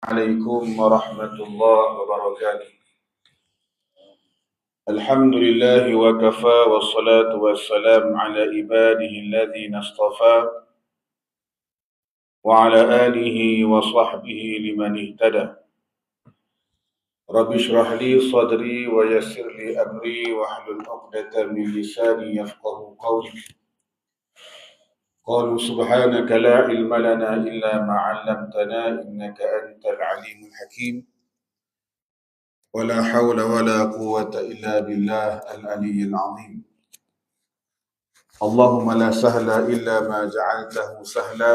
عليكم ورحمة الله وبركاته. الحمد لله وكفى والصلاة والسلام على عباده الذين اصطفى وعلى آله وصحبه لمن اهتدى. رب اشرح لي صدري ويسر لي أمري واحلل عقدة من لساني يفقه قولي. قالوا سبحانك لا علم لنا إلا ما علمتنا إنك أنت العليم الحكيم. ولا حول ولا قوة إلا بالله العلي العظيم. اللهم لا سهل إلا ما جعلته سهلا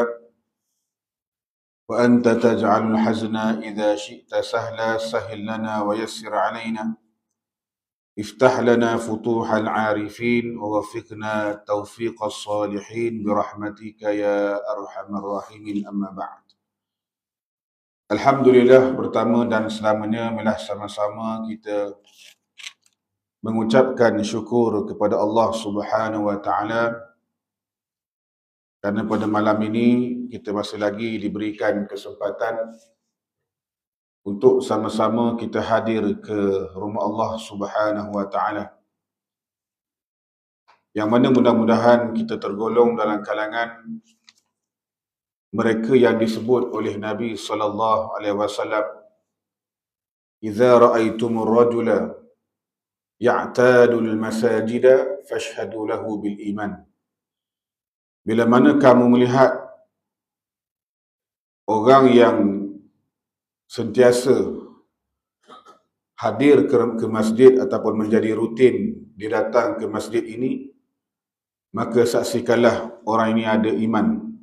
وأنت تجعل الحزن إذا شئت سهلا. سهل لنا ويسر علينا، افتح لنا فتوح العارفين ووفقنا توفيق الصالحين برحمتك يا أرحم الراحمين. أما بعد. Alhamdulillah, pertama dan selamanya marilah sama-sama kita mengucapkan syukur kepada Allah Subhanahu wa taala kerana pada malam ini kita masih lagi diberikan kesempatan untuk sama-sama kita hadir ke rumah Allah Subhanahu wa taala, yang mana mudah-mudahan kita tergolong dalam kalangan mereka yang disebut oleh Nabi sallallahu alaihi wasallam, "Idza ra'aitumur rajula ya'tadul masajida fashhadu lahu bil iman." Bila mana kamu melihat orang yang sentiasa hadir ke masjid ataupun menjadi rutin dia datang ke masjid ini, maka saksikanlah orang ini ada iman.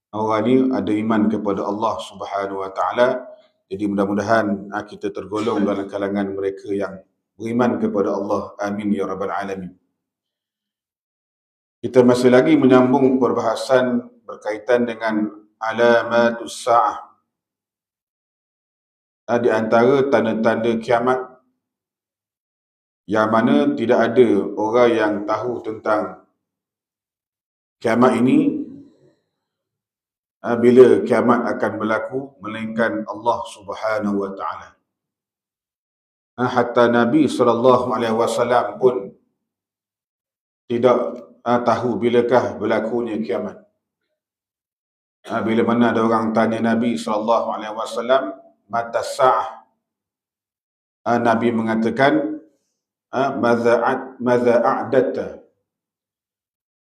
Orang ini ada iman kepada Allah Subhanahu wa taala. Jadi mudah-mudahan kita tergolong dalam kalangan mereka yang beriman kepada Allah. Amin ya rabbal alamin. Kita masih lagi menyambung perbahasan berkaitan dengan alamatus sa'ah. Di antara tanda-tanda kiamat yang mana tidak ada orang yang tahu tentang kiamat ini, bila kiamat akan berlaku, melainkan Allah Subhanahu wa taala. Hatta Nabi sallallahu alaihi wasallam pun tidak tahu bilakah berlakunya kiamat. Bila mana ada orang tanya Nabi sallallahu alaihi wasallam, mata sa'ah, Nabi mengatakan, madza a'datta,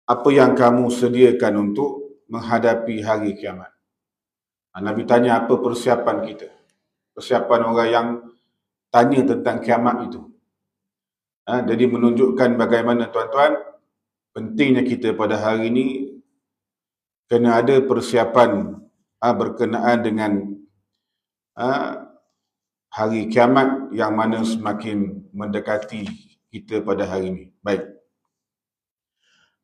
apa yang kamu sediakan untuk menghadapi hari kiamat. Nabi tanya apa persiapan kita, persiapan orang yang tanya tentang kiamat itu. Jadi menunjukkan bagaimana tuan-tuan pentingnya kita pada hari ini kena ada persiapan berkenaan dengan hari kiamat yang mana semakin mendekati kita pada hari ini. Baik.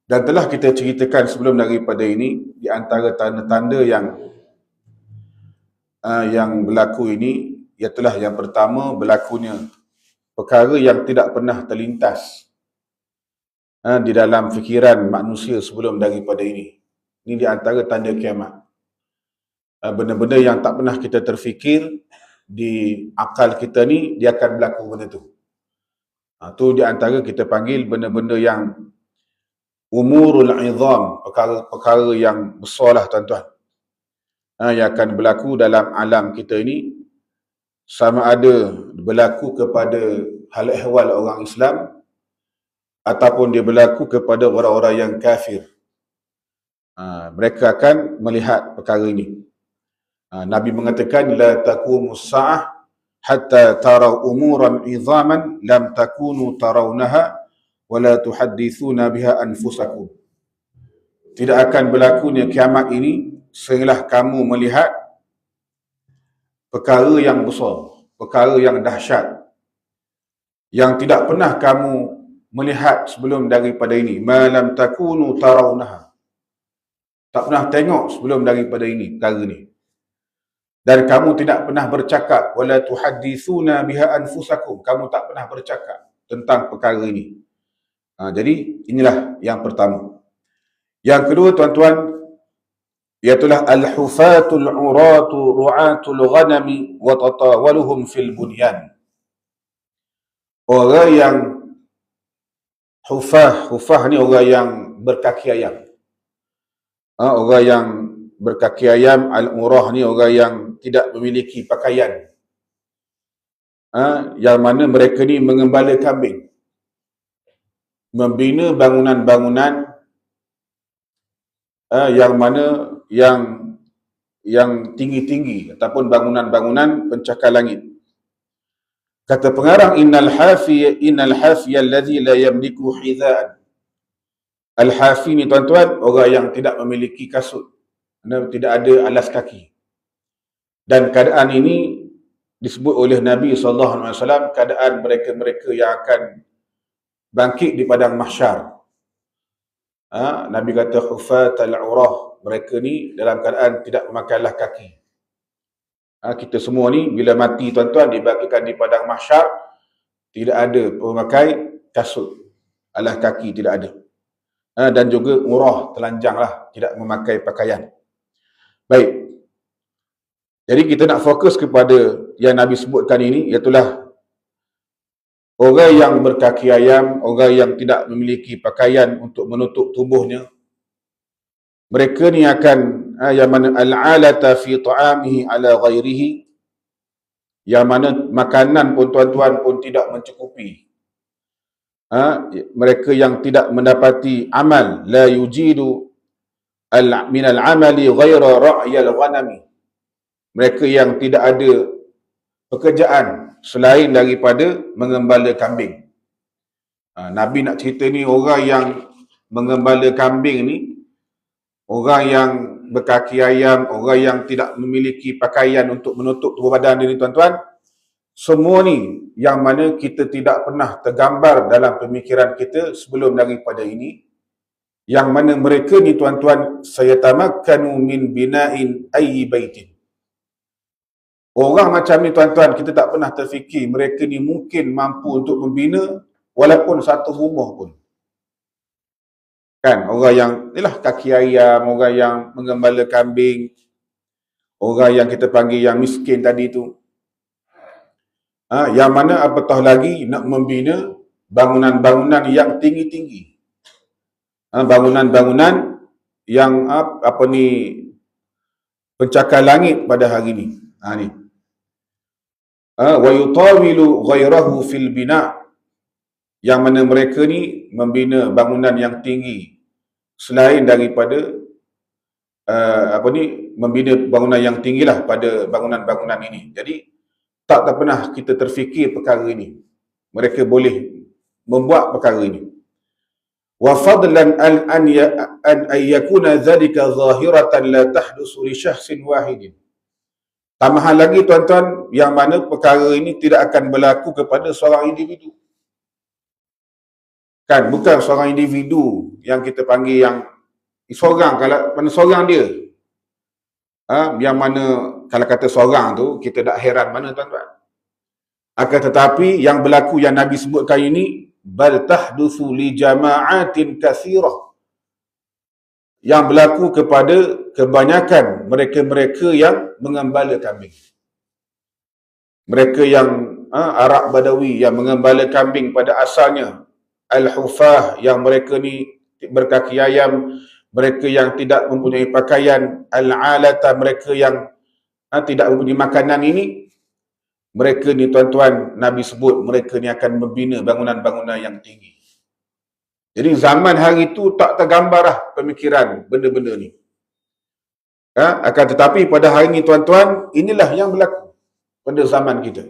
Dan telah kita ceritakan sebelum daripada ini, di antara tanda-tanda yang berlaku ini, ialah yang pertama, berlakunya perkara yang tidak pernah terlintas di dalam fikiran manusia sebelum daripada ini. Ini di antara tanda kiamat. Benda-benda yang tak pernah kita terfikir di akal kita ni, dia akan berlaku benda tu. Tu di antara kita panggil benda-benda yang umurul izam, perkara-perkara yang besar lah tuan-tuan, yang akan berlaku dalam alam kita ini, sama ada berlaku kepada hal ehwal orang Islam ataupun dia berlaku kepada orang-orang yang kafir. Mereka akan melihat perkara ini. Nabi mengatakan, la taqumus sa'ah hatta taraw umuran izaman lam takunu tarawnaha wa la tuhaddithuna biha anfusakum. Tidak akan berlakunya kiamat ini sehinggalah kamu melihat perkara yang besar, perkara yang dahsyat, yang tidak pernah kamu melihat sebelum daripada ini. Ma lam takunu tarawnaha. Tak pernah tengok sebelum daripada ini perkara ni. Dan kamu tidak pernah bercakap, wala tuhaddithuna biha anfusakum. Kamu tak pernah bercakap tentang perkara ini. Jadi inilah yang pertama. Yang kedua tuan-tuan, Iaitulah al-hufatul uratu ru'atul ghanami wa tatawaluhum fil bunyan. Orang yang hufah ni orang yang berkaki ayam. Orang yang berkaki ayam, al-urah ni orang yang tidak memiliki pakaian. Yang mana mereka ni mengembala kambing, membina bangunan-bangunan yang mana yang tinggi-tinggi ataupun bangunan-bangunan pencakar langit. Kata pengarang, innal hafiya alladhi la yamliku hidhaan. Al-hafi ni tuan-tuan, orang yang tidak memiliki kasut, tidak ada alas kaki. Dan keadaan ini disebut oleh Nabi SAW, keadaan mereka-mereka yang akan bangkit di padang mahsyar. Nabi kata hufat al-urah, mereka ni dalam keadaan tidak memakai alas kaki. Kita semua ni bila mati tuan-tuan dibangkitkan di padang mahsyar, tidak ada pemakai kasut, alas kaki tidak ada. Dan juga urah, telanjang lah, tidak memakai pakaian. Baik. Jadi kita nak fokus kepada yang Nabi sebutkan ini, iaitulah orang yang berkaki ayam, orang yang tidak memiliki pakaian untuk menutup tubuhnya. Mereka ni akan yang mana al-alata fi ta'amihi ala ghairihi, yang mana makanan pun tuan-tuan pun tidak mencukupi. Mereka yang tidak mendapati amal, la yujidu min al-amali ghaira ra'yal ghanami. Mereka yang tidak ada pekerjaan selain daripada mengembala kambing. Nabi nak cerita ni, orang yang mengembala kambing ni, orang yang berkaki ayam, orang yang tidak memiliki pakaian untuk menutup tubuh badan dia ni tuan-tuan, semua ni yang mana kita tidak pernah tergambar dalam pemikiran kita sebelum daripada ini, yang mana mereka ni tuan-tuan, sayatamakkanu min bina'in ayyi baitin. Orang macam ni tuan-tuan, kita tak pernah terfikir mereka ni mungkin mampu untuk membina walaupun satu rumah pun. Kan, orang yang inilah kaki ayam, orang yang mengembala kambing, orang yang kita panggil yang miskin tadi tu. Yang mana apatah lagi nak membina bangunan-bangunan yang tinggi-tinggi. Bangunan-bangunan yang pencakar langit pada hari ni. Ni. Wa yutawilu ghairahu fil bina', yang mana mereka ni membina bangunan yang tinggi selain daripada membina bangunan yang tinggilah pada bangunan-bangunan ini. Jadi tak pernah kita terfikir perkara ini, mereka boleh membuat perkara ini. Wa fadlan an yakuna dhalika zahiratan la tahdusu li syakhsin wahidin. Tambahan lagi tuan-tuan, yang mana perkara ini tidak akan berlaku kepada seorang individu. Kan, bukan seorang individu yang kita panggil yang seorang, kalau mana seorang dia. Yang mana kalau kata seorang tu, kita tak heran mana tuan-tuan. Akan tetapi yang berlaku yang Nabi sebutkan ini, bal tahdusu li jama'atin kathirah. Yang berlaku kepada kebanyakan mereka-mereka yang mengembala kambing. Mereka yang Arab Badawi yang mengembala kambing pada asalnya, al-hufah yang mereka ni berkaki ayam, mereka yang tidak mempunyai pakaian, al-alata mereka yang tidak mempunyai makanan ini, mereka ni tuan-tuan, Nabi sebut mereka ni akan membina bangunan-bangunan yang tinggi. Jadi zaman hari itu tak tergambar lah pemikiran benda-benda ni. Akan tetapi pada hari ini tuan-tuan, inilah yang berlaku pada zaman kita.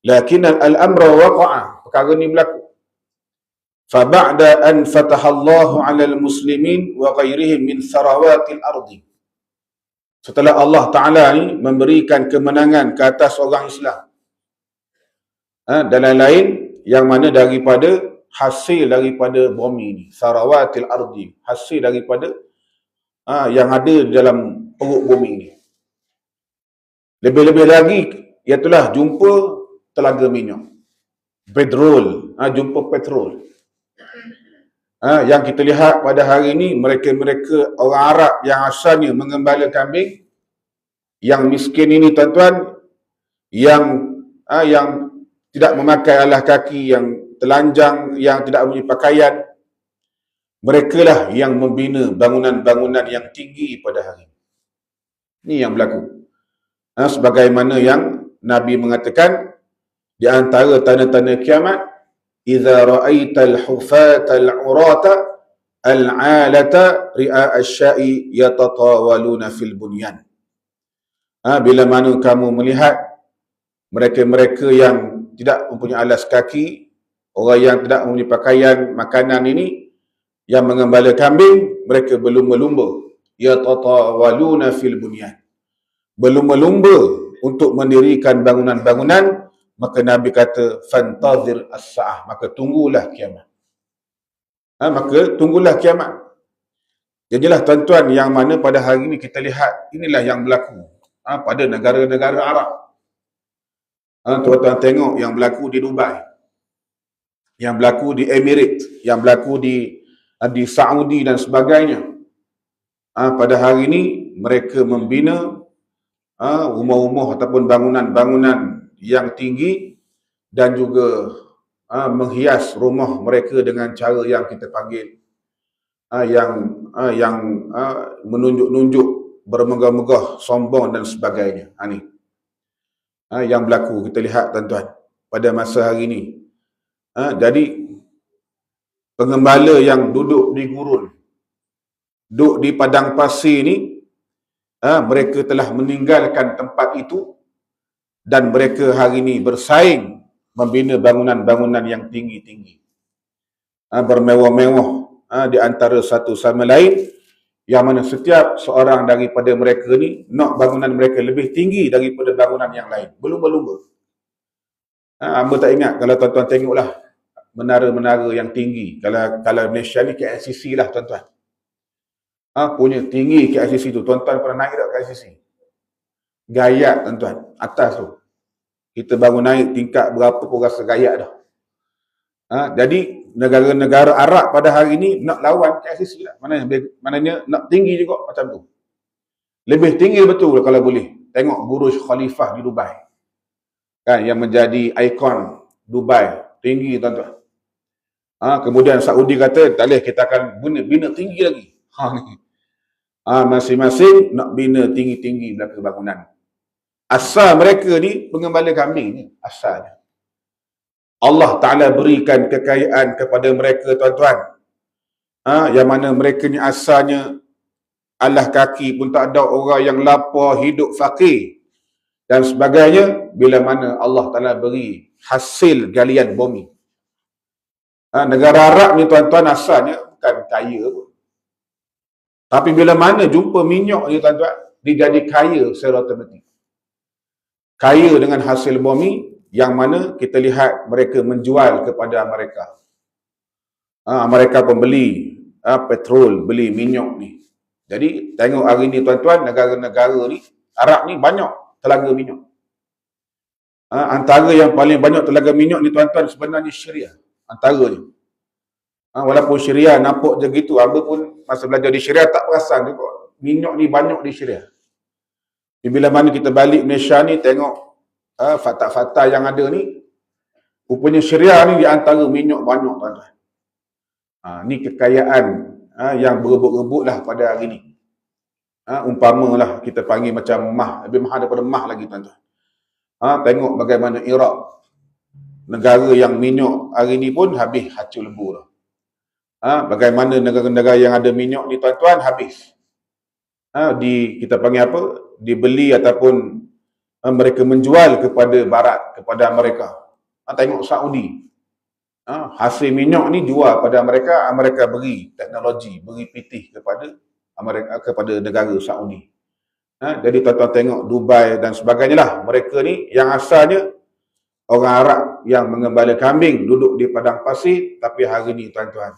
Lakin al-amra waqa'a, perkara ni berlaku. Faba'da an fatahallahu 'alal muslimin wa ghairihim min tharawatil ardi. Setelah Allah Ta'ala ni memberikan kemenangan ke atas orang Islam, dan lain-lain yang mana daripada hasil daripada bumi ni, sarawatil ardi, hasil daripada yang ada dalam perut bumi ni. Lebih-lebih lagi, iaitulah jumpa telaga minyak, petrol, jumpa petrol. Yang kita lihat pada hari ini, mereka-mereka orang Arab yang asalnya mengembala kambing, yang miskin ini tuan-tuan, yang tidak memakai alas kaki, yang telanjang, yang tidak punya pakaian, mereka lah yang membina bangunan-bangunan yang tinggi pada hari ini. Ini yang berlaku. Sebagaimana yang Nabi mengatakan, di antara tanda-tanda kiamat, idza ra'aital hufatal urata al-'alata ri'a asy-sya'i yatatawaluna fil bunyan. Bila mana kamu melihat mereka-mereka yang tidak mempunyai alas kaki, orang yang tidak mempunyai pakaian makanan ini, yang mengembala kambing, mereka berlumba-lumba, yatatawaluna fil bunyan, berlumba-lumba untuk mendirikan bangunan-bangunan. Maka Nabi kata, fantazir as-sa'ah, maka tunggulah kiamat. Maka tunggulah kiamat. Jadilah tuan-tuan, yang mana pada hari ini kita lihat, inilah yang berlaku pada negara-negara Arab. Tuan-tuan tengok yang berlaku di Dubai, yang berlaku di Emirates, yang berlaku di Saudi dan sebagainya. Pada hari ini mereka membina rumah-rumah ataupun bangunan-bangunan yang tinggi, dan juga menghias rumah mereka dengan cara yang kita panggil yang menunjuk-nunjuk, bermegah-megah, sombong dan sebagainya. Ni yang berlaku kita lihat tuan-tuan pada masa hari ini. Jadi pengembala yang duduk di gurun, duduk di padang pasir ni, mereka telah meninggalkan tempat itu, dan mereka hari ini bersaing membina bangunan-bangunan yang tinggi-tinggi, bermewah-mewah di antara satu sama lain, yang mana setiap seorang daripada mereka ni nak bangunan mereka lebih tinggi daripada bangunan yang lain, berlumba-lumba. Hamba tak ingat, kalau tuan-tuan tengoklah menara-menara yang tinggi, kalau Malaysia ni KLCC lah tuan-tuan. Punya tinggi KLCC tu, tuan-tuan pernah naik tak KLCC? Gayat tuan-tuan, atas tu. Kita baru naik tingkat berapa pun rasa gayat dah. Jadi negara-negara Arab pada hari ini nak lawan KLCC lah. Maknanya nak tinggi juga macam tu. Lebih tinggi betul kalau boleh. Tengok Burj Khalifah di Dubai, kan, yang menjadi ikon Dubai, tinggi tuan-tuan. Kemudian Saudi kata, tak boleh, kita akan bina tinggi lagi. Masing-masing nak bina tinggi-tinggi belakang bangunan. Asal mereka ni pengembala kambing ni, asalnya. Allah Ta'ala berikan kekayaan kepada mereka tuan-tuan. Yang mana mereka ni asalnya alas kaki pun tak ada, orang yang lapar, hidup fakir dan sebagainya. Bila mana Allah Ta'ala beri hasil galian bumi. Negara Arab ni tuan-tuan asalnya bukan kaya pun. Tapi bila mana jumpa minyak ni tuan-tuan, dia jadi kaya secara otomatik. Kaya dengan hasil bumi, yang mana kita lihat mereka menjual kepada Amerika. Amerika pembeli petrol, beli minyak ni. Jadi tengok hari ni tuan-tuan, negara-negara ni, Arab ni banyak telaga minyak. Antara yang paling banyak telaga minyak ni tuan-tuan sebenarnya Syria. Antaranya. Walaupun Syria nampak je gitu, hamba pun masa belajar di Syria tak perasan juga minyak ni banyak di Syria. Bila mana kita balik Malaysia ni, tengok fakta-fakta yang ada ni, rupanya Syria ni di antara minyak banyak tuan-tuan. Ni kekayaan yang berebut-rebut lah pada hari ni. Umpamalah kita panggil macam mah, lebih mahal daripada mah lagi tuan-tuan. Tengok bagaimana Iraq, negara yang minyak hari ni pun habis hacul lembu lah. Bagaimana negara-negara yang ada minyak ni tuan-tuan habis. Kita panggil apa? Dibeli ataupun mereka menjual kepada barat, kepada Amerika. Tengok Saudi. Hasil minyak ni jual pada Amerika, Amerika beri teknologi, beri pitih kepada Amerika, kepada negara Saudi. Jadi tuan-tuan tengok Dubai dan sebagainya lah. Mereka ni yang asalnya orang Arab yang mengembala kambing, duduk di padang pasir, tapi hari ni tuan-tuan,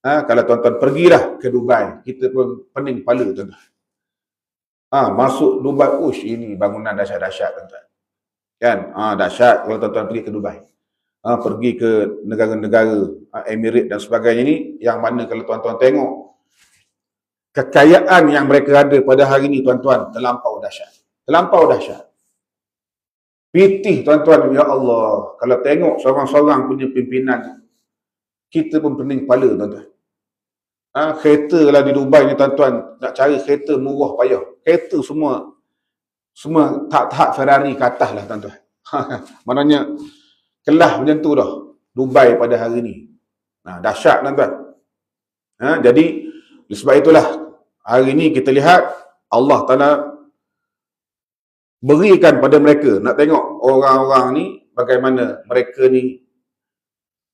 kalau tuan-tuan pergilah ke Dubai, kita pun pening kepala tuan-tuan. Masuk Dubai, ini bangunan dahsyat-dahsyat tuan-tuan. Kan? Dahsyat kalau tuan-tuan pergi ke Dubai. pergi ke negara-negara Emirat dan sebagainya ni, yang mana kalau tuan-tuan tengok kekayaan yang mereka ada pada hari ini, tuan-tuan, terlampau dahsyat. Terlampau dahsyat. Pitih, tuan-tuan, ya Allah, kalau tengok seorang-seorang punya pimpinan, kita pun pening kepala, tuan-tuan. Kereta lah di Dubai ni, tuan-tuan, nak cari kereta murah payah. Kereta semua tahap Ferrari ke atas lah, tuan-tuan. Maknanya kelas macam tu dah Dubai pada hari ni. Dahsyat, tuan-tuan. Jadi sebab itulah hari ni kita lihat Allah Ta'ala berikan pada mereka. Nak tengok orang-orang ni bagaimana mereka ni,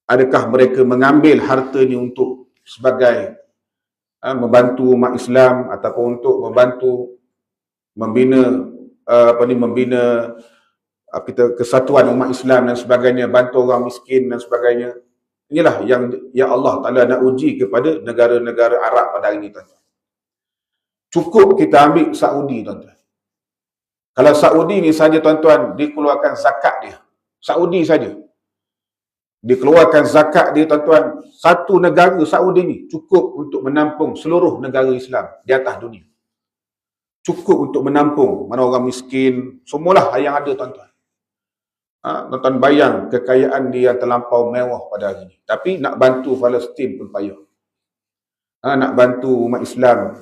adakah mereka mengambil harta ni untuk sebagai membantu umat Islam ataupun untuk membantu membina kita kesatuan umat Islam dan sebagainya, bantu orang miskin dan sebagainya. Inilah yang Allah Ta'ala nak uji kepada negara-negara Arab pada hari ini, tuan-tuan. Cukup kita ambil Saudi, tuan-tuan. Kalau Saudi ni saja, tuan-tuan, dikeluarkan zakat dia. Saudi saja dikeluarkan zakat dia, tuan-tuan. Satu negara Saudi ni cukup untuk menampung seluruh negara Islam di atas dunia. Cukup untuk menampung mana orang miskin, semualah yang ada, tuan-tuan. Tuan-tuan bayang kekayaan dia yang terlampau mewah pada hari ini. Tapi nak bantu Palestin pun payah. Nak bantu umat Islam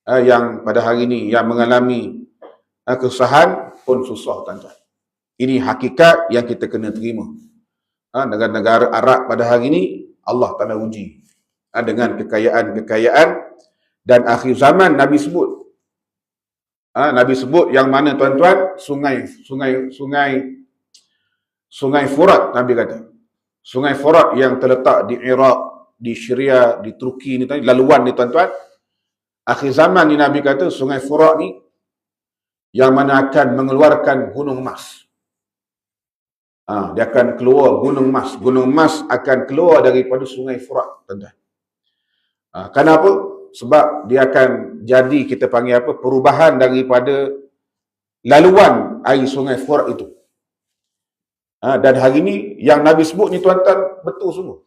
yang pada hari ini yang mengalami kesusahan pun susah, tuan-tuan. Ini hakikat yang kita kena terima. Negara-negara Arab pada hari ini Allah Ta'ala uji dengan kekayaan dan akhir zaman Nabi sebut. Nabi sebut yang mana, tuan-tuan, Sungai Furat, Nabi kata. Sungai Furat yang terletak di Iraq, di Syria, di Turki ni, laluan ni, tuan-tuan. Akhir zaman ni Nabi kata Sungai Furat ni yang mana akan mengeluarkan gunung emas. Dia akan keluar gunung emas. Gunung emas akan keluar daripada Sungai Furat, tuan-tuan. Kenapa? Sebab dia akan jadi, kita panggil apa, perubahan daripada laluan air Sungai Furat itu. Dan hari ini yang Nabi sebut ni, tuan-tuan, betul semua.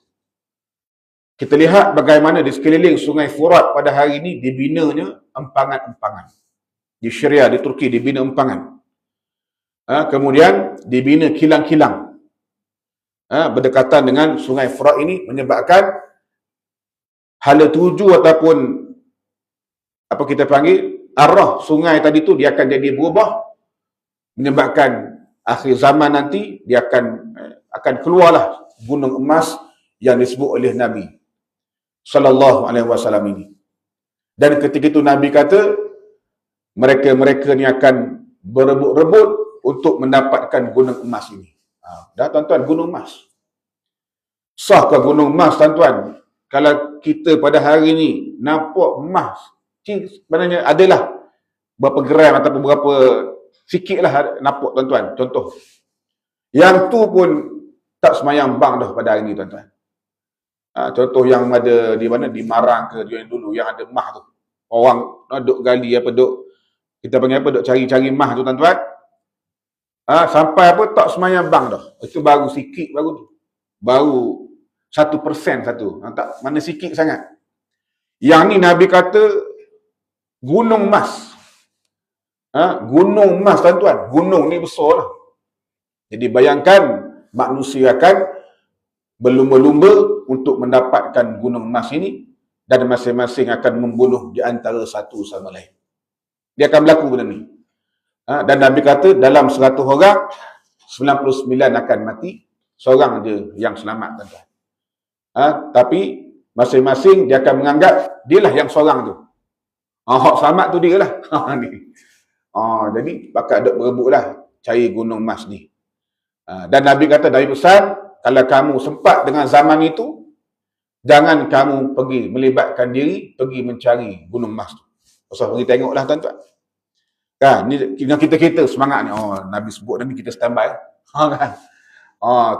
Kita lihat bagaimana di sekeliling Sungai Furat pada hari ini dibinanya empangan-empangan. Di Syria, di Turki dibina empangan. Kemudian dibina kilang-kilang. Berdekatan dengan Sungai Furat ini menyebabkan hala tuju ataupun apa kita panggil arah sungai tadi tu dia akan jadi berubah, menyebabkan akhir zaman nanti dia akan keluarlah gunung emas yang disebut oleh Nabi sallallahu alaihi wasallam ini. Dan ketika itu Nabi kata mereka-mereka ni akan berebut-rebut untuk mendapatkan gunung emas ini. Dah, tuan-tuan, gunung emas. Sahkah gunung emas, tuan-tuan? Kalau kita pada hari ini nampak emas, sebenarnya adalah berapa gram ataupun berapa, sikit lah nampak, tuan-tuan. Contoh. Yang tu pun tak semayang bang dah pada hari ini, tuan-tuan. Contoh yang ada di mana, di Marang ke yang dulu, yang ada emas tu. Orang duk gali apa, kita panggil apa, duk cari-cari emas tu, tuan-tuan. Sampai apa, tak semayang bang dah. Itu baru sikit, baru tu. Baru 1% satu. Tak, mana sikit sangat. Yang ni Nabi kata gunung emas. Gunung emas, tuan-tuan. Gunung ni besar lah. Jadi bayangkan manusia akan berlumba-lumba untuk mendapatkan gunung emas ini, dan masing-masing akan membunuh di antara satu sama lain. Dia akan berlaku benda ni. Dan Nabi kata dalam 100 orang 99 akan mati, seorang je yang selamat, tuan-tuan. Tapi masing-masing dia akan menganggap dialah yang seorang tu. Hak selamat tu dia lah. Ni. Jadi pakat duk berebutlah cari gunung emas ni. Dan Nabi kata, Nabi pesan, kalau kamu sempat dengan zaman itu, jangan kamu pergi melibatkan diri pergi mencari gunung emas tu. Pasal pergi tengoklah, tuan-tuan. Kan, ni kita semangat ni. Nabi sebut ni kita standby. Kan.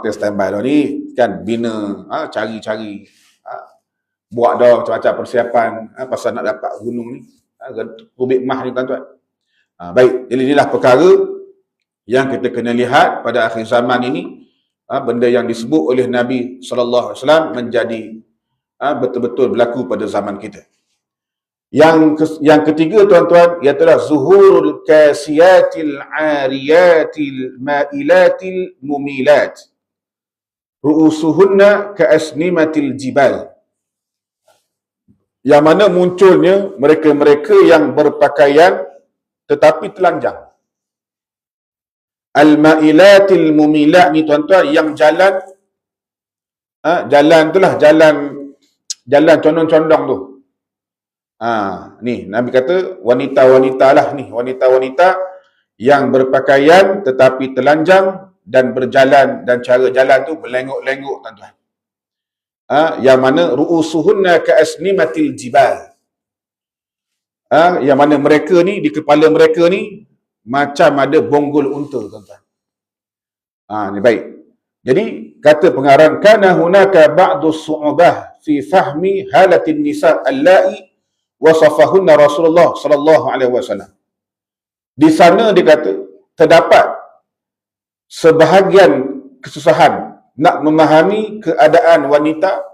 Kita standby dah ni kan, bina, cari-cari, buat dah macam-macam persiapan pasal nak dapat gunung ni, rubik emas ni, tuan-tuan. Baik, jadi inilah perkara yang kita kena lihat pada akhir zaman ini. benda yang disebut oleh Nabi SAW menjadi betul-betul berlaku pada zaman kita. Yang ketiga tuan-tuan, ialah zuhurul kasiyatil ariyatil mailatil mumilat ru'usuhunna ka'asnimatil jibal. Yang mana munculnya mereka-mereka yang berpakaian tetapi telanjang. Al-mailatil mumilat ni tuan-tuan, yang jalan jalan itulah, jalan condong-condong tu. Ni Nabi kata wanita-wanita lah ni, wanita-wanita yang berpakaian tetapi telanjang dan berjalan, dan cara jalan tu berlengok-lengok tuan-tuan. Yang mana ru'usuhunna ka'asnimatil jibal. Yang mana mereka ni, di kepala mereka ni macam ada bonggol unta tuan-tuan. Ni baik. Jadi kata pengarang, kana hunaka ba'du su'ubah fi fahmi halatin nisa allai wasafahunna Rasulullah sallallahu alaihi wasallam. Di sana dia kata terdapat sebahagian kesusahan nak memahami keadaan wanita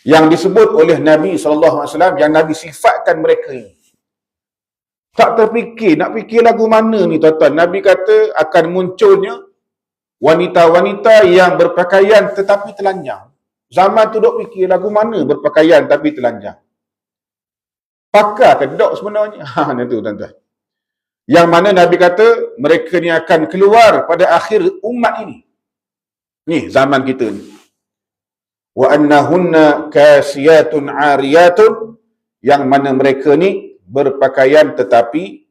yang disebut oleh Nabi sallallahu alaihi wasallam, yang Nabi sifatkan mereka ini. Tak terfikir, nak fikir lagu mana ni tuan-tuan. Nabi kata akan munculnya wanita-wanita yang berpakaian tetapi telanjang. Zaman tu dok fikir lagu mana berpakaian tapi telanjang. Pakar ke dok sebenarnya? Itu tuan-tuan. Yang mana Nabi kata mereka ni akan keluar pada akhir umat ini. Ni zaman kita ni. Wa annahunna kasiyatun ariyatun, yang mana mereka ni berpakaian tetapi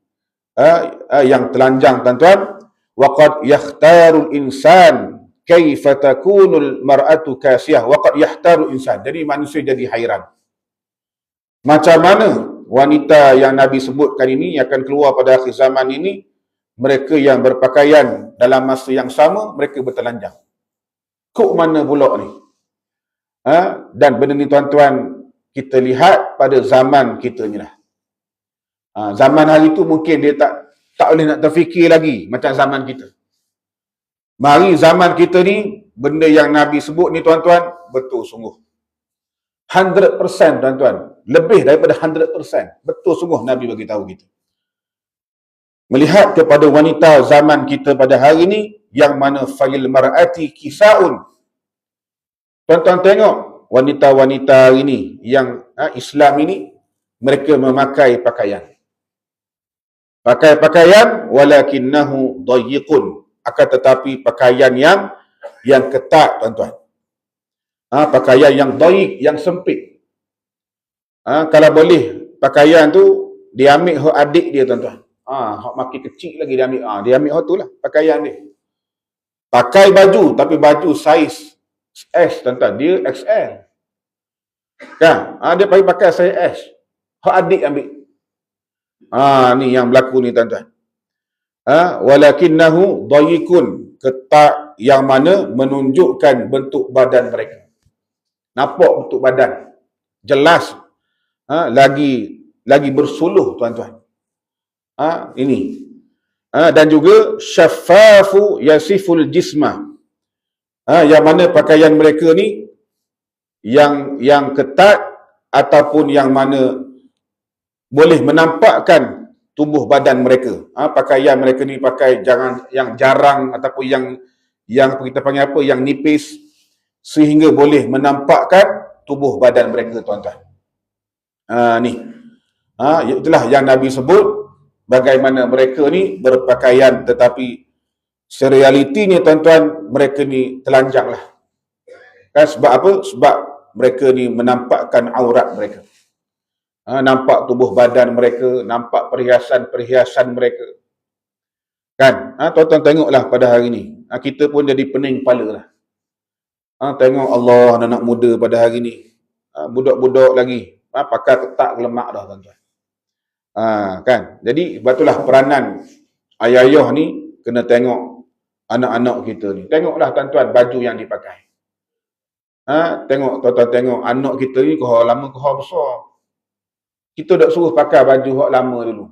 yang telanjang tuan-tuan. Wa qad yakhtarul insan kaifa takunul mar'atu kasiyah wa qad yahtarul insan. Jadi manusia jadi hairan. Macam mana wanita yang Nabi sebutkan ini akan keluar pada akhir zaman ini, mereka yang berpakaian dalam masa yang sama mereka bertelanjang. Kok mana pula ni? Dan benda ni tuan-tuan kita lihat pada zaman kita ni lah. Zaman hari tu mungkin dia tak boleh nak terfikir lagi macam zaman kita. Mari zaman kita ni, benda yang Nabi sebut ni tuan-tuan, betul sungguh. 100% tuan-tuan. Lebih daripada 100%. Betul sungguh Nabi bagi tahu kita. Melihat kepada wanita zaman kita pada hari ni, yang mana fa'il mar'ati kisaun. Tuan-tuan tengok wanita-wanita hari ni yang Islam ini, mereka memakai pakaian. Pakai pakaian walakinnahu dayyiqun, akan tetapi pakaian yang ketat tuan-tuan. Pakaian yang dayiq, yang sempit. Kalau boleh pakaian tu diambil hak adik dia tuan-tuan. Hak makin kecil lagi dia ambil. Dia ambil hak tu lah pakaian dia. Pakai baju tapi baju saiz S tuan-tuan, dia XL. Kan? Dia pakai saiz S. Hak adik ambil. Ni yang berlaku ni tuan-tuan. Walakinnahu dayikun, ketak yang mana menunjukkan bentuk badan mereka. Nampak bentuk badan. Jelas. Lagi bersuluh tuan-tuan. Ini. Dan juga syaffafu yasiful jismah. Yang mana pakaian mereka ni yang ketat ataupun yang mana boleh menampakkan tubuh badan mereka. Pakaian mereka ni pakai yang jarang ataupun yang kita panggil apa, yang nipis, sehingga boleh menampakkan tubuh badan mereka tuan-tuan. Ni. Itulah yang Nabi sebut bagaimana mereka ni berpakaian tetapi serealitinya tuan-tuan mereka ni telanjang lah. Kan sebab apa? Sebab mereka ni menampakkan aurat mereka. Nampak tubuh badan mereka, nampak perhiasan-perhiasan mereka. Kan? Tuan-tuan tengoklah pada hari ni. Kita pun jadi pening kepala lah. Tengok Allah, anak muda pada hari ni. Budak-budak lagi. Pakai ketak lemak dah tuan-tuan. Kan? Jadi itulah peranan ayah-ayah ni kena tengok anak-anak kita ni. Tengoklah tuan-tuan baju yang dipakai. Tengok tuan-tuan, tengok anak kita ni kohor lama kohor besar. Kita dah suruh pakai baju hak lama dulu.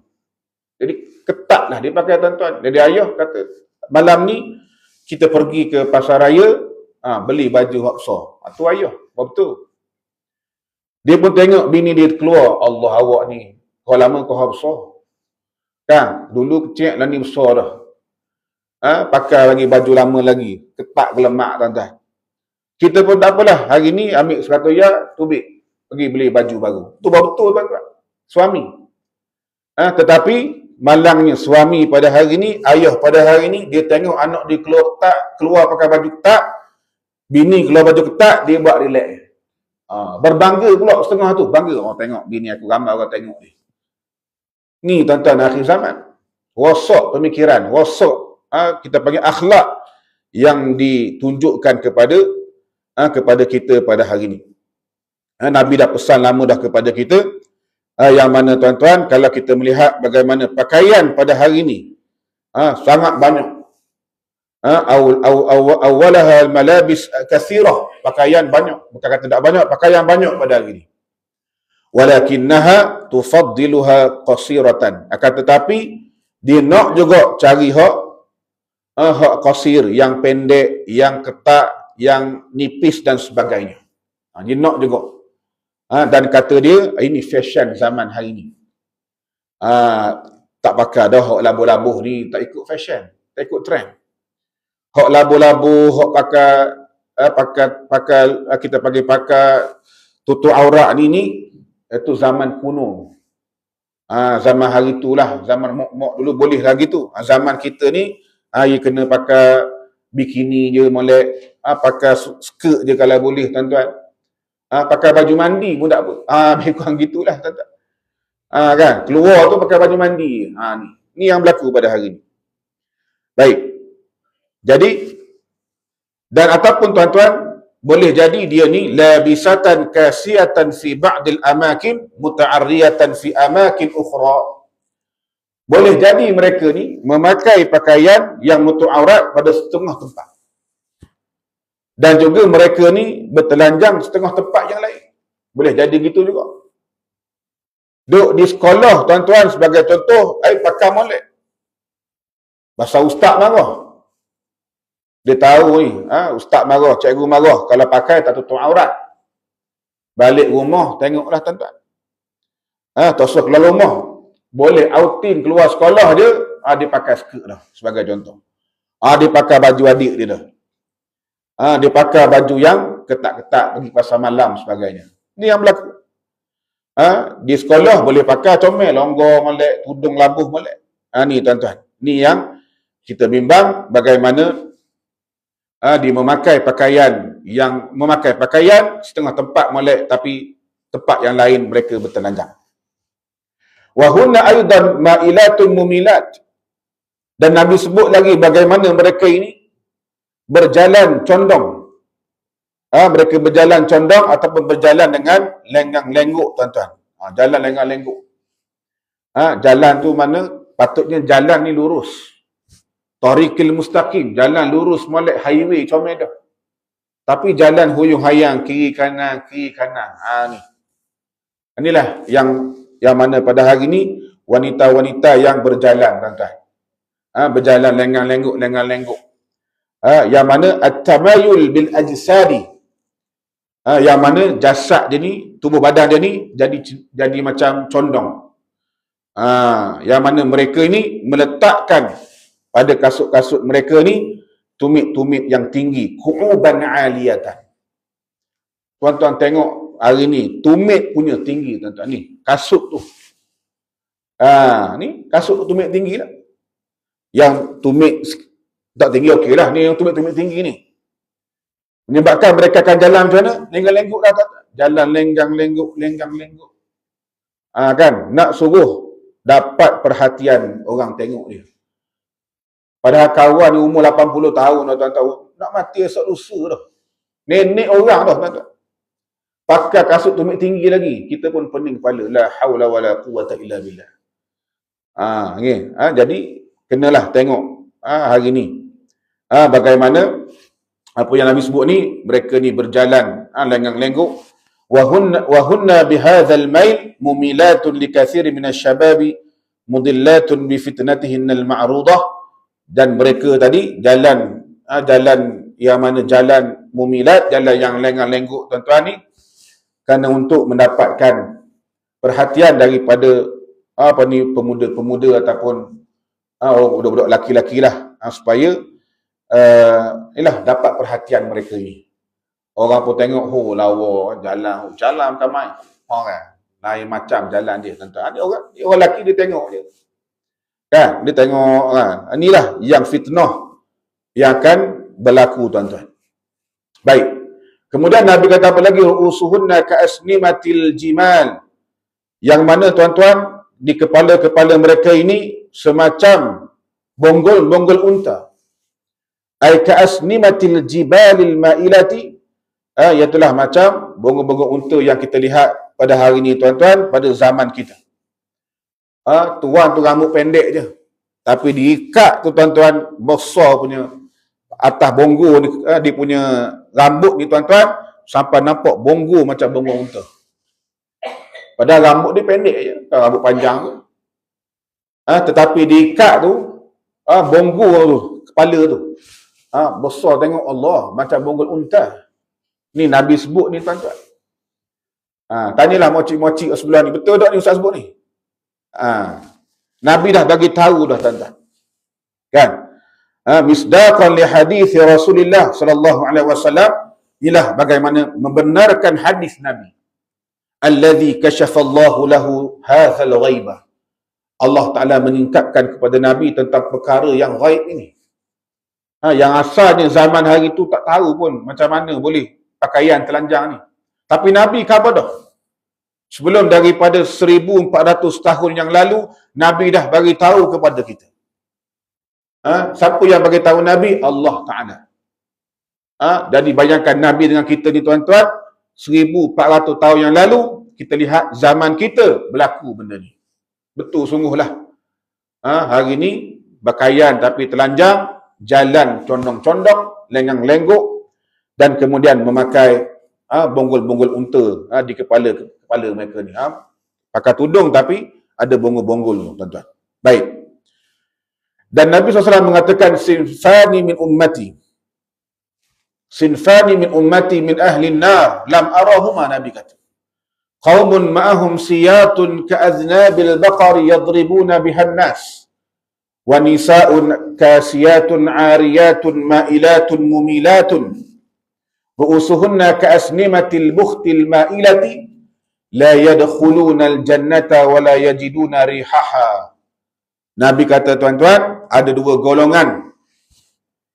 Jadi ketat lah dia pakai tuan-tuan. Jadi ayah kata malam ni Kita pergi ke pasar raya, beli baju hak besar. Tu ayah, betul. Dia pun tengok bini dia keluar, Allah awak ni, kau lama kau hak besar. Kan, dulu kecil lah ni besar dah. Pakai lagi baju lama lagi, ketak gelemak tuan-tuan. Kita pun tak apalah, hari ni ambil 100 riyal, tubik, pergi beli baju baru. Tu betul tuan-tuan. Suami. Tetapi malangnya suami pada hari ni, ayah pada hari ni, dia tengok anak dia keluar pakai baju ketat, bini keluar baju ketat, dia buat relax. Berbangga pula setengah tu, bangga. Tengok bini aku, ramai orang tengok ni. Ni tuan-tuan akhir zaman. Rosak pemikiran, rosak kita panggil akhlak yang ditunjukkan kepada kita pada hari ni. Nabi dah pesan lama dah kepada kita, yang mana tuan-tuan, kalau kita melihat bagaimana pakaian pada hari ni, sangat banyak. Awalaha malabis kathirah, pakaian banyak. Bukan kata tak banyak, pakaian banyak pada hari ni. Walakinnaha tufaddiluha qasiratan. Akan tetapi dia nak juga cari hak qasir, yang pendek, yang ketat, yang nipis dan sebagainya. Dia nak juga. Dan kata dia, ini fashion zaman hari ni. Tak pakai dah hak labuh-labuh ni, tak ikut fashion, tak ikut trend. Hak labuh-labuh, hak pakai kita pakai tutup aurat ni itu zaman kuno. Zaman hari itulah, zaman mok dulu boleh lagi tu. Zaman kita ni dia kena pakai bikini je molek, pakai skirt je kalau boleh tuan-tuan. Pakai baju mandi pun tak apa. Lebih kurang gitulah tuan-tuan. Kan, keluar tu pakai baju mandi. Ni yang berlaku pada hari ni. Baik. Jadi, dan ataupun tuan-tuan, boleh jadi dia ni labisatan kasiyatan fi ba'dil amakin muta'arriyatan fi amakin ukhra. Boleh jadi mereka ni memakai pakaian yang menutup aurat pada setengah tempat. Dan juga mereka ni bertelanjang setengah tempat yang lain. Boleh jadi gitu juga. Duduk di sekolah tuan-tuan sebagai contoh, pakai molek. Bahasa ustaz marah. Dia tahu ni, ustaz marah, cikgu marah kalau pakai tak tutup aurat. Balik rumah, tengoklah tuan-tuan. Tak usah keluar rumah. Boleh outing keluar sekolah dia, dia pakai skirt dah, sebagai contoh. Dia pakai baju adik dia dah. Dia pakai baju yang ketat-ketat, pergi pasar malam sebagainya. Ni yang berlaku. Di sekolah boleh pakai comel, longgar molek, tudung labuh molek. Ni tuan-tuan. Ni yang kita bimbang bagaimana dia memakai pakaian setengah tempat molek, tapi tempat yang lain mereka bertelanjang. Wa hunna aidan ma'ilatun mumilat. Dan Nabi sebut lagi bagaimana mereka ini berjalan condong. Mereka berjalan condong ataupun berjalan dengan lenggang-lengguk tuan-tuan. Jalan lenggang-lengguk. Jalan tu mana patutnya jalan ni lurus. Tariqil mustaqim, jalan lurus molek highway comel dah. Tapi jalan huyung hayang kiri kanan. Ni. Inilah yang mana pada hari ni wanita-wanita yang berjalan tuan-tuan. Berjalan lenggang-lengguk. Yang mana at-tamayul bil ajsadi. Yang mana jasad dia ni, tubuh badan dia ni jadi macam condong. Yang mana mereka ni meletakkan pada kasut-kasut mereka ni tumit-tumit yang tinggi, qu'uban 'aliyatan. Tuan-tuan tengok hari ni tumit punya tinggi tuan-tuan ni, kasut tu. Ni kasut tu tumit tinggi lah. Yang tumit tak tinggi okeylah, ni yang tumit-tumit tinggi ni. Menyebabkan mereka akan jalan macam mana? Lenggang-lengguk dah tuan-tuan. Jalan lenggang-lengguk. Kan nak suruh dapat perhatian orang tengok dia. Padahal kawan ni umur 80 tahun dah tuan-tuan. Nak mati esok lusa dah. Nenek orang dah tuan-tuan. Pakai kasut tumit tinggi lagi. Kita pun pening kepala. La hawla wa la quwata illa billah. Jadi, kenalah tengok hari ni. Bagaimana apa yang Nabi sebut ni, mereka ni berjalan lenggang-lengguk. Wa hunna bihadzal mail mumilatun likatsir minasyababi mudillatun bi fitnatihin al-ma'rudah. Dan mereka tadi jalan jalan yang mana jalan mumilat, jalan yang lengang-lengguk tuan-tuan ni, kerana untuk mendapatkan perhatian daripada pemuda-pemuda ataupun budak-budak laki-laki lah, supaya dapat perhatian mereka ni. Orang pun tengok, lawa jalan bukan main. Orang lain macam jalan dia tuan-tuan. Dia orang lelaki dia tengok dia. Kan? Dia tengok inilah yang fitnah yang akan berlaku tuan-tuan. Baik. Kemudian Nabi kata apa lagi? Usuhunna ka'asnimatil jimal. Yang mana tuan-tuan, di kepala-kepala mereka ini semacam bonggol-bonggol unta. Ai ka'asnimatil jibalil ma'ilati. Iaitulah macam bonggol-bonggol unta yang kita lihat pada hari ini tuan-tuan, pada zaman kita. Tuan tu rambut pendek je. Tapi diikat tu tuan-tuan, besar punya atas bonggol ni, dia punya rambut ni tuan-tuan, sampai nampak bonggol macam bonggol unta. Padahal rambut dia pendek je, rambut panjang tu. Tetapi diikat tu, bonggol tu, kepala tu, besar, tengok Allah, macam bonggol unta. Ni Nabi sebut ni tuan-tuan. Tanyalah mocik-mocik sebelah ni, betul tak ni Ustaz sebut ni? Nabi dah bagi tahu dah tuan-tuan. Kan? Misdaqan li hadis Rasulullah sallallahu alaihi wasallam, inilah bagaimana membenarkan hadis Nabi. Allazi kasyafallahu lahu hadzal ghaibah. Allah Taala meningkatkan kepada Nabi tentang perkara yang ghaib ini. Yang asalnya zaman hari itu tak tahu pun macam mana boleh pakaian telanjang ni. Tapi Nabi khabar dah. Sebelum daripada 1400 tahun yang lalu, Nabi dah bagi tahu kepada kita. Siapa yang bagi tahu Nabi? Allah Ta'ala. Jadi bayangkan Nabi dengan kita ni tuan-tuan, 1400 tahun yang lalu, kita lihat zaman kita berlaku benda ni. Betul sungguhlah. Hari ni, pakaian tapi telanjang, jalan condong-condong, lengang-lengguk, dan kemudian memakai bonggol-bonggol unta di kepala mereka ni. Pakai tudung tapi ada bonggol-bonggol tuan-tuan. Baik. Dan Nabi SAW mengatakan sinfani min ummati min ahli nar lam arahuma. Nabi kata qaumun ma'ahum siyatun ka'aznabil baqari yadribuna bihan nas wa nisa'un kasiyatun 'ariyatun ma'ilatun mumilatun ru'usuhunna ka'asnimatil bukhtil ma'ilati la yadkhuluna al-jannata wa la yajiduna rihaha. Nabi kata tuan-tuan, ada dua golongan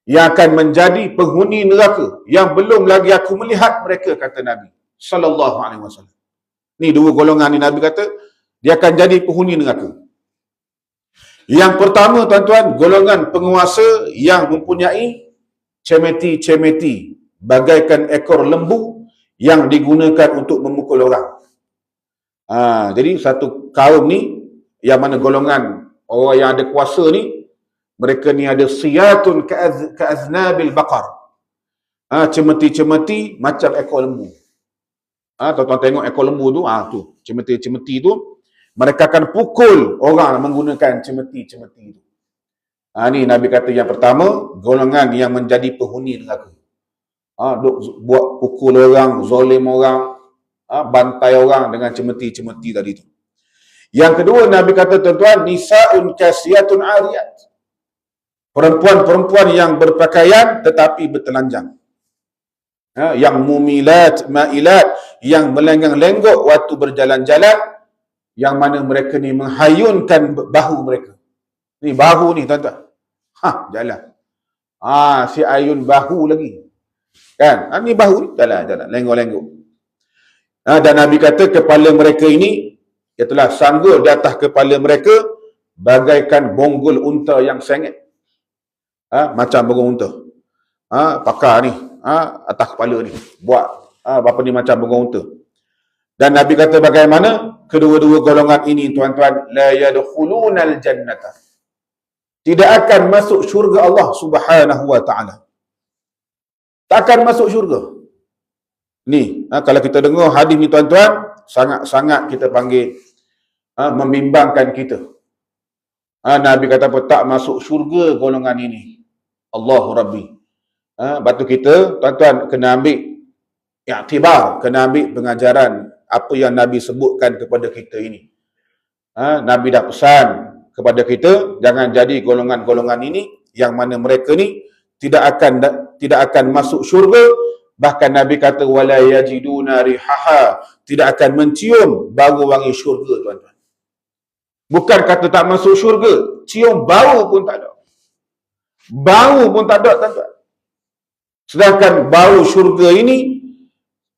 yang akan menjadi penghuni neraka yang belum lagi aku melihat mereka, kata Nabi sallallahu alaihi wasallam. Ni dua golongan ni Nabi kata dia akan jadi penghuni neraka. Yang pertama tuan-tuan, golongan penguasa yang mempunyai cemeti-cemeti bagaikan ekor lembu yang digunakan untuk memukul orang. Jadi satu kaum ni yang mana golongan orang yang ada kuasa ni, mereka ni ada siyatun ka'aznabil baqar. Cemeti-cemeti macam ekor lembu. Tuan-tuan tengok ekor lembu tu, tu cemeti-cemeti tu, mereka akan pukul orang menggunakan cemeti-cemeti tu. Ni Nabi kata yang pertama, golongan yang menjadi penghuni neraka. Buat pukul orang, zalim orang, bantai orang dengan cemeti-cemeti tadi tu. Yang kedua Nabi kata tuan-tuan, nisa'un kasiyatun 'ariyat. Perempuan-perempuan yang berpakaian tetapi bertelanjang. Yang mumilat, ma'ilat, yang melenggang-lenggok waktu berjalan-jalan, yang mana mereka ni menghayunkan bahu mereka. Ni bahu ni tuan-tuan. Jalan. Si ayun bahu lagi. Kan? Ni bahu ni jalan-jalan, lenggok-lenggok. Dan Nabi kata kepala mereka ini, itulah sanggul di atas kepala mereka bagaikan bonggol unta yang sengit. Macam bonggol unta. Pakar ni, atas kepala ni. Buat apa ni macam bonggol unta. Dan Nabi kata bagaimana? Kedua-dua golongan ini tuan-tuan, la yadkhulunal jannata. Tidak akan masuk syurga Allah Subhanahu wa taala. Tak akan masuk syurga. Ni, kalau kita dengar hadis ni tuan-tuan, sangat-sangat kita panggil membimbangkan kita. Nabi kata apa? Tak masuk syurga golongan ini. Allahu Rabbi. Batu kita, tuan-tuan, kena ambil iktibar, kena ambil pengajaran apa yang Nabi sebutkan kepada kita ini. Nabi dah pesan kepada kita, jangan jadi golongan-golongan ini yang mana mereka ni tidak akan masuk syurga. Bahkan Nabi kata wala yajiduna rihaha, tidak akan mencium bau wangi syurga, tuan-tuan. Bukan kata tak masuk syurga, cium bau pun tak ada. Bau pun tak ada, tuan-tuan. Sedangkan bau syurga ini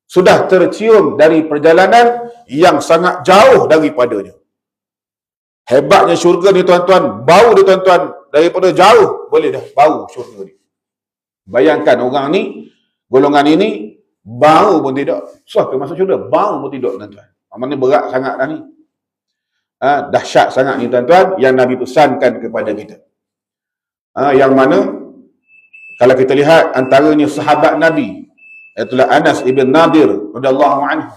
sudah tercium dari perjalanan yang sangat jauh daripadanya. Hebatnya syurga ni, tuan-tuan, bau dia, tuan-tuan, daripada jauh boleh dah bau syurga ni. Bayangkan orang ni, golongan ini, bau pun tidak. Susah ke masuk syurga? Bau pun tidak, tuan-tuan. Mana berat sangat dah ni. Dahsyat sangat ni, tuan-tuan, yang Nabi pesankan kepada kita. Yang mana, kalau kita lihat antaranya sahabat Nabi, itulah Anas ibn Nadir radhiyallahu anhu.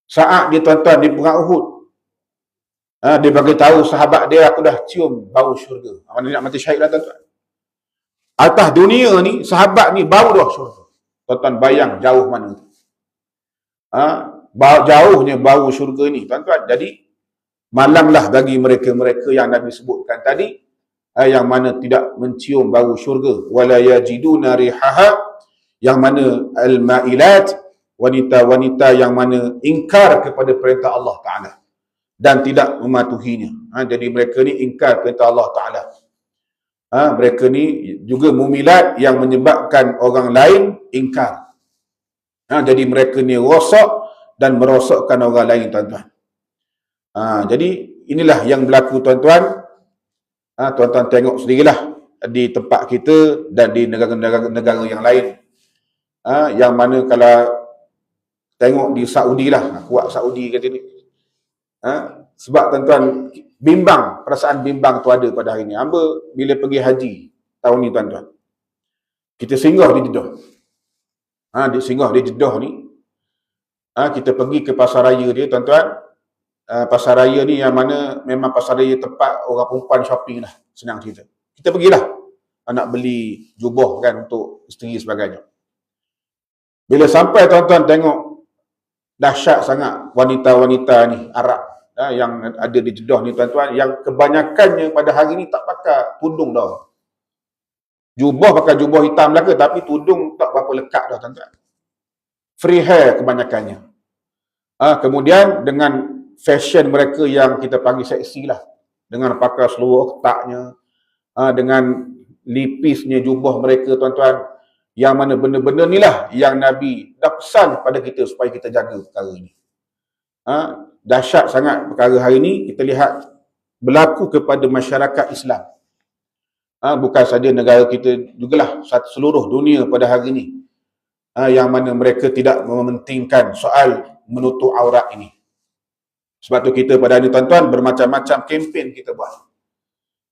Saat dia, tuan-tuan, di perang Uhud, dia bagi tahu sahabat dia, aku dah cium bau syurga. Mana nak mati syahid lah, tuan-tuan. Atas dunia ni, sahabat ni bau dah syurga. Tuan-tuan bayang jauh mana tu. Jauhnya bau syurga ni, tuan-tuan. Jadi, malanglah bagi mereka-mereka yang Nabi sebutkan tadi, yang mana tidak mencium bau syurga. Wala yajiduna rihaha, yang mana al-ma'ilat, wanita-wanita yang mana ingkar kepada perintah Allah Ta'ala dan tidak mematuhinya. Jadi mereka ni ingkar perintah Allah Ta'ala. Mereka ni juga mumilat yang menyebabkan orang lain ingkar. Jadi mereka ni rosak dan merosakkan orang lain, tuan-tuan. Jadi inilah yang berlaku, tuan-tuan. Tuan-tuan tengok sendirilah di tempat kita dan di negara-negara yang lain. Yang mana kalau tengok di Saudi lah, kuat Saudi kata ni. Sebab, tuan-tuan, bimbang, perasaan bimbang tu ada pada hari ni. Hamba bila pergi haji tahun ni, tuan-tuan, kita singgah di Jeddah. Singgah di Jeddah ni, kita pergi ke pasar raya dia, tuan-tuan. Pasar raya ni yang mana memang pasar raya tempat orang perempuan shopping lah, senang cerita. Kita pergilah nak beli jubah kan untuk isteri sebagainya. Bila sampai, tuan-tuan, tengok dahsyat sangat wanita-wanita ni Arab yang ada di Jeddah ni, tuan-tuan, yang kebanyakannya pada hari ni tak pakai tudung dah. Jubah pakai jubah hitam belaka, tapi tudung tak berapa lekat dah, tuan-tuan. Free hair kebanyakannya. Kemudian dengan fashion mereka yang kita panggil seksi lah, dengan pakai seluar ketaknya, dengan lipisnya jubah mereka, tuan-tuan, yang mana benda-benda ni lah yang Nabi dah pesan pada kita supaya kita jaga perkara ni. Dahsyat sangat perkara hari ni kita lihat berlaku kepada masyarakat Islam. Bukan saja negara kita, jugalah seluruh dunia pada hari ni, yang mana mereka tidak mementingkan soal menutup aurat ini. Sebab tu kita pada hari ni, tuan-tuan, bermacam-macam kempen kita buat.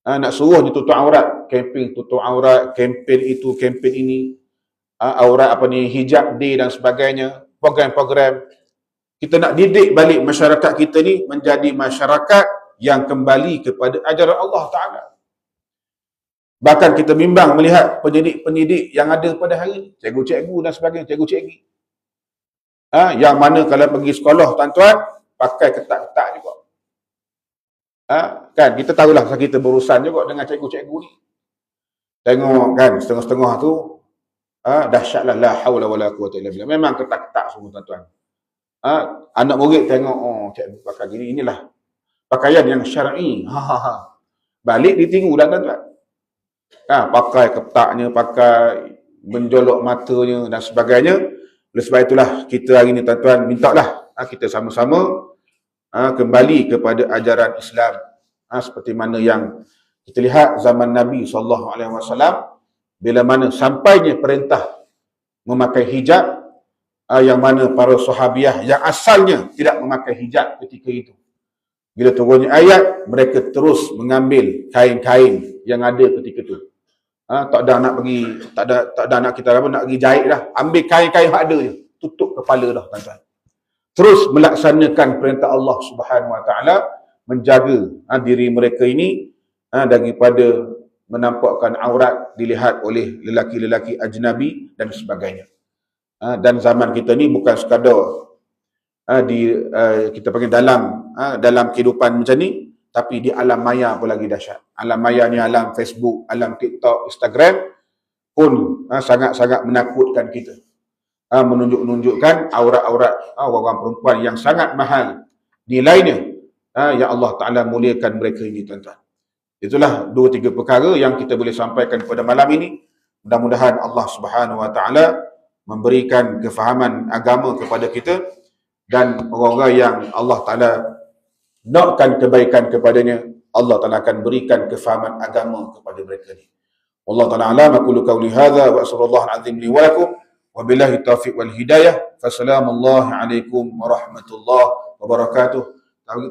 Nak suruh ni tutup aurat, kempen tutup aurat, kempen itu, kempen ini, aurat apa ni, hijab day dan sebagainya, program-program. Kita nak didik balik masyarakat kita ni menjadi masyarakat yang kembali kepada ajaran Allah Ta'ala. Bahkan kita bimbang melihat pendidik-pendidik yang ada pada hari ni, cikgu-cikgu dan sebagainya, cikgu-cikgu. Yang mana kalau pergi sekolah, tuan-tuan, pakai ketat-ketat juga. Kan kita tahulah kita berurusan juga dengan cikgu-cikgu ni. Tengok kan setengah-setengah tu dahsyatlah, la haula wala quwata illa billah. Memang ketat-ketat semua, tuan-tuan. Anak murid tengok, oh cikgu pakai gini, inilah pakaian yang syar'i. Balik ditiru dah, tuan-tuan. Pakai ketaknya, pakai menjolok matanya dan sebagainya. Oleh sebab itulah kita hari ni, tuan-tuan, mintalah kita sama-sama kembali kepada ajaran Islam, seperti mana yang kita lihat zaman Nabi SAW, bila mana sampainya perintah memakai hijab, yang mana para sahabiah yang asalnya tidak memakai hijab ketika itu, bila turunnya ayat, mereka terus mengambil kain-kain yang ada ketika itu. Tak ada nak pergi, tak ada nak kita nak pergi jahit dah. Ambil kain-kain yang ada je, tutup kepala dah, tuan-tuan. Terus melaksanakan perintah Allah Subhanahu Wa Taala, menjaga diri mereka ini daripada menampakkan aurat dilihat oleh lelaki-lelaki ajnabi dan sebagainya. Dan zaman kita ni bukan sekadar kita panggil dalam kehidupan macam ni, tapi di alam maya pun lagi dahsyat. Alam maya ni alam Facebook, alam TikTok, Instagram pun sangat-sangat menakutkan kita. Menunjukkan aurat-aurat orang perempuan yang sangat mahal nilainya, yang Allah Ta'ala muliakan mereka ini, tuan-tuan. Itulah 2-3 perkara yang kita boleh sampaikan pada malam ini. Mudah-mudahan Allah Subhanahu Wa Ta'ala memberikan kefahaman agama kepada kita, dan orang-orang yang Allah Ta'ala nakkan kebaikan kepadanya, Allah Ta'ala akan berikan kefahaman agama kepada mereka ni. Allah Ta'ala alam, aqulu qawli hadha wa sallallahu azim li wa lakum wa billahi taufiq wal hidayah. Fassalamualaikum warahmatullahi wabarakatuh.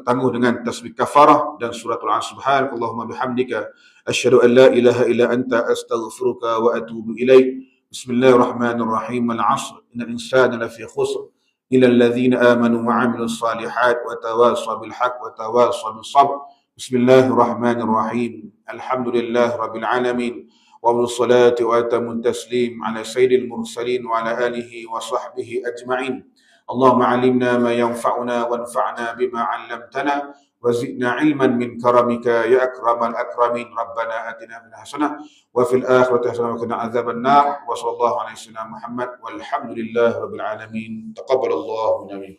Tangguh dengan tasbih kafarah dan suratul Asr. Subhanakallahumma bihamdika asyhadu an la ilaha illa anta astaghfiruka wa atubu ilaik. Bismillahirrahmanirrahim. Al-'asr innal insana lafi khusr illa alladhina amanu wa 'amilus salihat wa tawasaw bil haqq wa tawasaw bis sabr. Bismillahirrahmanirrahim. Alhamdulillahi rabbil alamin. Wa wassalatu wa atamut taslim ala sayyidil mursalin wa ala alihi wa sahbihi ajma'in. Allahumma 'allimna ma yanfa'una wanfa'na bima 'allamtana wa zidna 'ilman min karamika ya akramal akramin. Rabbana atina fid hasanah wa fil akhirati hasanah wa qina adzaban nar. Wa sallallahu alaihi wasallam Muhammad walhamdulillahi rabbil alamin. Taqabbalallahu minna.